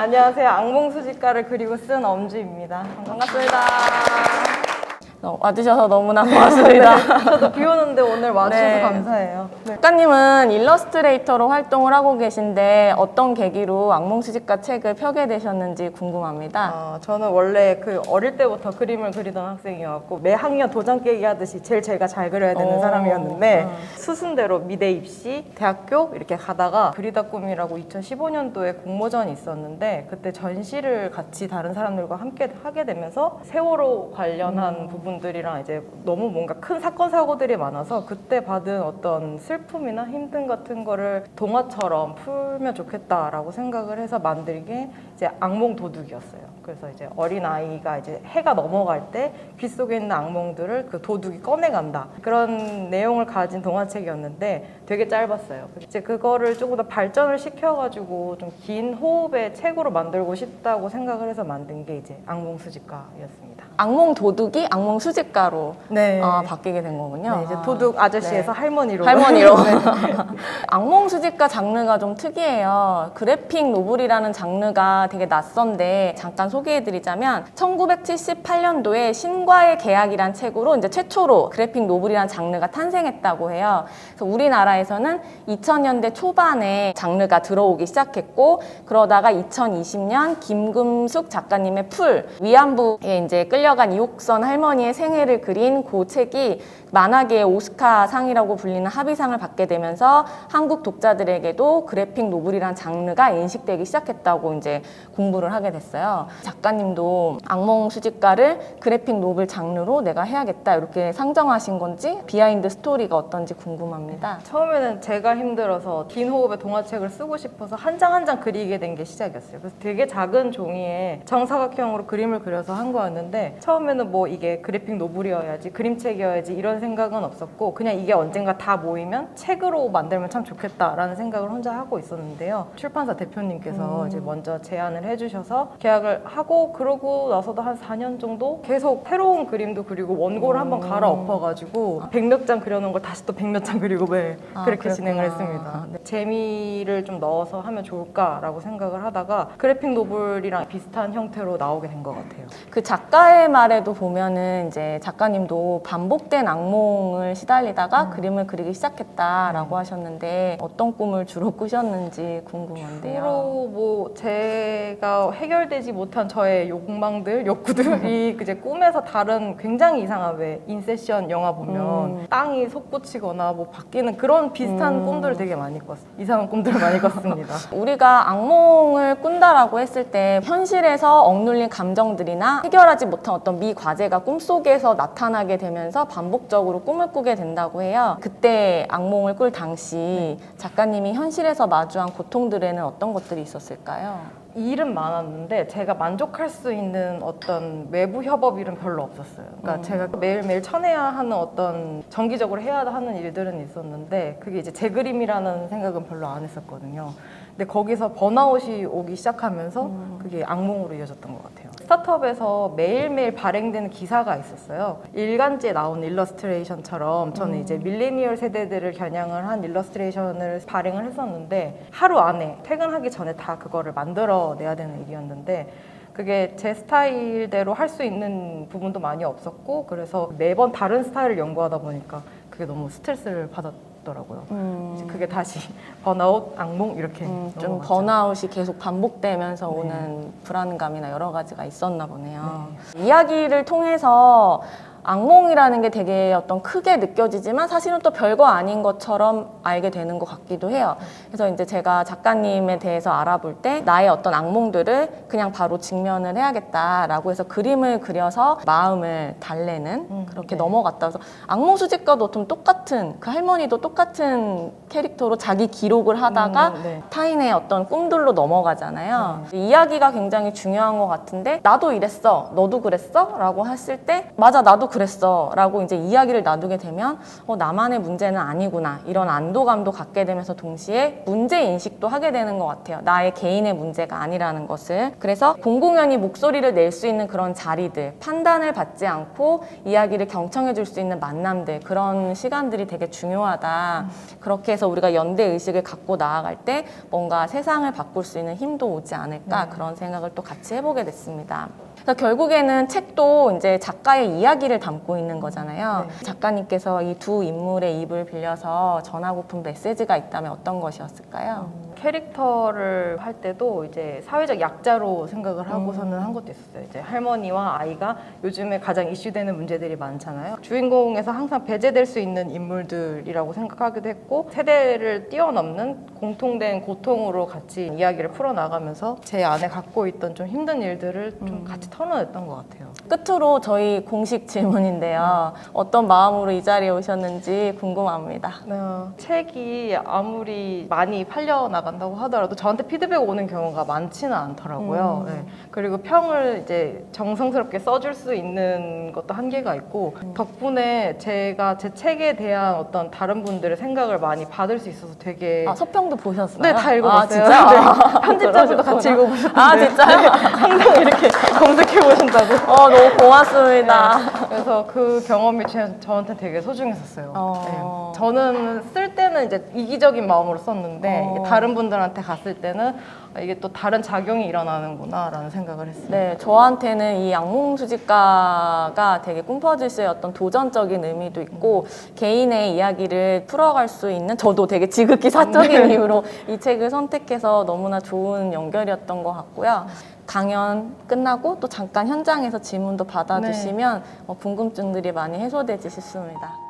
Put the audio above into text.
안녕하세요. 악몽 수집가를 그리고 쓴 엄주입니다. 반갑습니다. 와주셔서 너무나 고맙습니다. 저도 비 오는데 오늘 와주셔서 네. 감사해요. 작가님은 일러스트레이터로 활동을 하고 계신데 어떤 계기로 악몽 수집가 책을 펴게 되셨는지 궁금합니다. 저는 원래 어릴 때부터 그림을 그리던 학생이었고 매 학년 도장 깨기 하듯이 제가 잘 그려야 되는 사람이었는데 수순대로 미대 입시, 대학교 이렇게 가다가 그리다 꿈이라고 2015년도에 공모전이 있었는데 그때 전시를 같이 다른 사람들과 함께 하게 되면서 세월호 관련한 부분들이랑 이제 너무 뭔가 큰 사건 사고들이 많아서 그때 받은 어떤 슬픔이나 힘듦 같은 거를 동화처럼 풀면 좋겠다라고 생각을 해서 만들게 이제 악몽 도둑이었어요. 그래서 이제 어린 아이가 이제 해가 넘어갈 때 귀 속에 있는 악몽들을 그 도둑이 꺼내간다. 그런 내용을 가진 동화책이었는데 되게 짧았어요. 이제 그거를 조금 더 발전을 시켜가지고 좀 긴 호흡의 책으로 만들고 싶다고 생각을 해서 만든 게 이제 악몽 수집가였습니다. 악몽 도둑이 악몽 수집가로 네. 바뀌게 된 거군요. 네, 이제 도둑 아저씨에서 네. 할머니로. 할머니로. 악몽 수집가 장르가 좀 특이해요. 그래픽 노블이라는 장르가 되게 낯선데 잠깐 소개해드리자면 1978년도에 신과의 계약이란 책으로 이제 최초로 그래픽 노블이라는 장르가 탄생했다고 해요. 그래서 우리나라에서는 2000년대 초반에 장르가 들어오기 시작했고 그러다가 2020년 김금숙 작가님의 풀 위안부에 이제 끌려간 이옥선 할머니의 생애를 그린 그 책이 만화계의 오스카상이라고 불리는 합의상을 받게 되면서 한국 독자들에게도 그래픽 노블이란 장르가 인식되기 시작했다고 이제 공부를 하게 됐어요. 작가님도 악몽 수집가를 그래픽 노블 장르로 내가 해야겠다 이렇게 상정하신 건지 비하인드 스토리가 어떤지 궁금합니다. 처음에는 제가 힘들어서 긴 호흡의 동화책을 쓰고 싶어서 한 장 한 장 그리게 된 게 시작이었어요. 그래서 되게 작은 종이에 정사각형으로 그림을 그려서 한 거였는데 처음에는 뭐 이게 그래픽 노블이어야지 그림책이어야지 이런 생각은 없었고 그냥 이게 언젠가 다 모이면 책으로 만들면 참 좋겠다라는 생각을 혼자 하고 있었는데요. 출판사 대표님께서 이제 먼저 제안을 해주셔서 계약을 하고 그러고 나서도 한 4년 정도 계속 새로운 그림도 그리고 원고를 한번 갈아엎어가지고 100몇 장 그려놓은 걸 다시 또 100몇 장 그리고 그렇게 그랬구나. 진행을 했습니다. 네. 재미를 좀 넣어서 하면 좋을까라고 생각을 하다가 그래픽 노블이랑 비슷한 형태로 나오게 된 것 같아요. 그 작가의 말에도 보면은 이제 작가님도 반복된 악몽을 시달리다가 그림을 그리기 시작했다라고 하셨는데 어떤 꿈을 주로 꾸셨는지 궁금한데요. 주로 뭐 제가 해결되지 못한 저의 욕망들, 욕구들이 이제 꿈에서 다른 굉장히 이상한 왜 인셉션 영화 보면 땅이 솟구치거나 뭐 바뀌는 그런 비슷한 꿈들을 되게 많이 꿨어요. 이상한 꿈들을 많이 꿨습니다. 우리가 악몽을 꾼다라고 했을 때 현실에서 억눌린 감정들이나 해결하지 못한 어떤 미과제가 꿈속에서 나타나게 되면서 반복적으로 꿈을 꾸게 된다고 해요. 그때 악몽을 꿀 당시 작가님이 현실에서 마주한 고통들에는 어떤 것들이 있었을까요? 일은 많았는데 제가 만족할 수 있는 어떤 외부 협업일은 별로 없었어요. 그러니까 제가 매일매일 쳐내야 하는 어떤 정기적으로 해야 하는 일들은 있었는데 그게 이제 제 그림이라는 생각은 별로 안 했었거든요. 근데 거기서 번아웃이 오기 시작하면서 그게 악몽으로 이어졌던 것 같아요. 스타트업에서 매일매일 발행되는 기사가 있었어요. 일간지에 나온 일러스트레이션처럼 저는 이제 밀레니얼 세대들을 겨냥을 한 일러스트레이션을 발행을 했었는데 하루 안에 퇴근하기 전에 다 그거를 만들어내야 되는 일이었는데 그게 제 스타일대로 할 수 있는 부분도 많이 없었고 그래서 매번 다른 스타일을 연구하다 보니까 그게 너무 스트레스를 받았더라고요. 이제 그게 다시 번아웃, 악몽 이렇게 좀 넘어갔죠. 번아웃이 계속 반복되면서 오는 불안감이나 여러 가지가 있었나 보네요. 이야기를 통해서 악몽이라는 게 되게 어떤 크게 느껴지지만 사실은 또 별거 아닌 것처럼 알게 되는 것 같기도 해요. 그래서 이제 제가 작가님에 대해서 알아볼 때 나의 어떤 악몽들을 그냥 바로 직면을 해야겠다라고 해서 그림을 그려서 마음을 달래는 그렇게 넘어갔다. 그래서 악몽 수집가도 좀 똑같은 그 할머니도 똑같은 캐릭터로 자기 기록을 하다가 타인의 어떤 꿈들로 넘어가잖아요. 이야기가 굉장히 중요한 것 같은데 나도 이랬어, 너도 그랬어? 라고 했을 때 맞아, 나도 그랬어 라고 이제 이야기를 나누게 되면 나만의 문제는 아니구나 이런 안도감도 갖게 되면서 동시에 문제인식도 하게 되는 것 같아요. 나의 개인의 문제가 아니라는 것을. 그래서 공공연히 목소리를 낼 수 있는 그런 자리들, 판단을 받지 않고 이야기를 경청해 줄 수 있는 만남들, 그런 시간들이 되게 중요하다. 그렇게 해서 우리가 연대 의식을 갖고 나아갈 때 뭔가 세상을 바꿀 수 있는 힘도 오지 않을까, 그런 생각을 또 같이 해보게 됐습니다. 그래서 결국에는 책도 이제 작가의 이야기를 담고 있는 거잖아요. 작가님께서 이 두 인물의 입을 빌려서 전하고픈 메시지가 있다면 어떤 것이었을까요? 캐릭터를 할 때도 이제 사회적 약자로 생각을 하고서는 한 것도 있었어요. 이제 할머니와 아이가 요즘에 가장 이슈되는 문제들이 많잖아요. 주인공에서 항상 배제될 수 있는 인물들이라고 생각하기도 했고, 세대를 뛰어넘는 공통된 고통으로 같이 이야기를 풀어나가면서 제 안에 갖고 있던 좀 힘든 일들을 좀 같이 털어냈던 것 같아요. 끝으로 저희 공식 질문인데요. 어떤 마음으로 이 자리에 오셨는지 궁금합니다. 책이 아무리 많이 팔려나간다고 하더라도 저한테 피드백 오는 경우가 많지는 않더라고요. 네. 그리고 평을 이제 정성스럽게 써줄 수 있는 것도 한계가 있고, 덕분에 제가 제 책에 대한 어떤 다른 분들의 생각을 많이 받을 수 있어서 되게 서평도 보셨어요? 네, 다 읽어봤어요. 진짜요? 네. 편집자분도 같이 읽어보셨는데 진짜요? 항상 이렇게 검색해보신다고. 너무 고맙습니다. 그래서 그 경험이 저한테 되게 소중했었어요. 네. 저는 쓸 때는 이제 이기적인 마음으로 썼는데 다른 분들한테 갔을 때는 이게 또 다른 작용이 일어나는구나 라는 생각을 했어요. 네, 저한테는 이 악몽수집가가 되게 꿈퍼지스의 어떤 도전적인 의미도 있고 개인의 이야기를 풀어갈 수 있는, 저도 되게 지극히 사적인 이유로 이 책을 선택해서 너무나 좋은 연결이었던 것 같고요. 강연 끝나고 또 잠깐 현장에서 질문도 받아주시면 궁금증들이 많이 해소되지 싶습니다.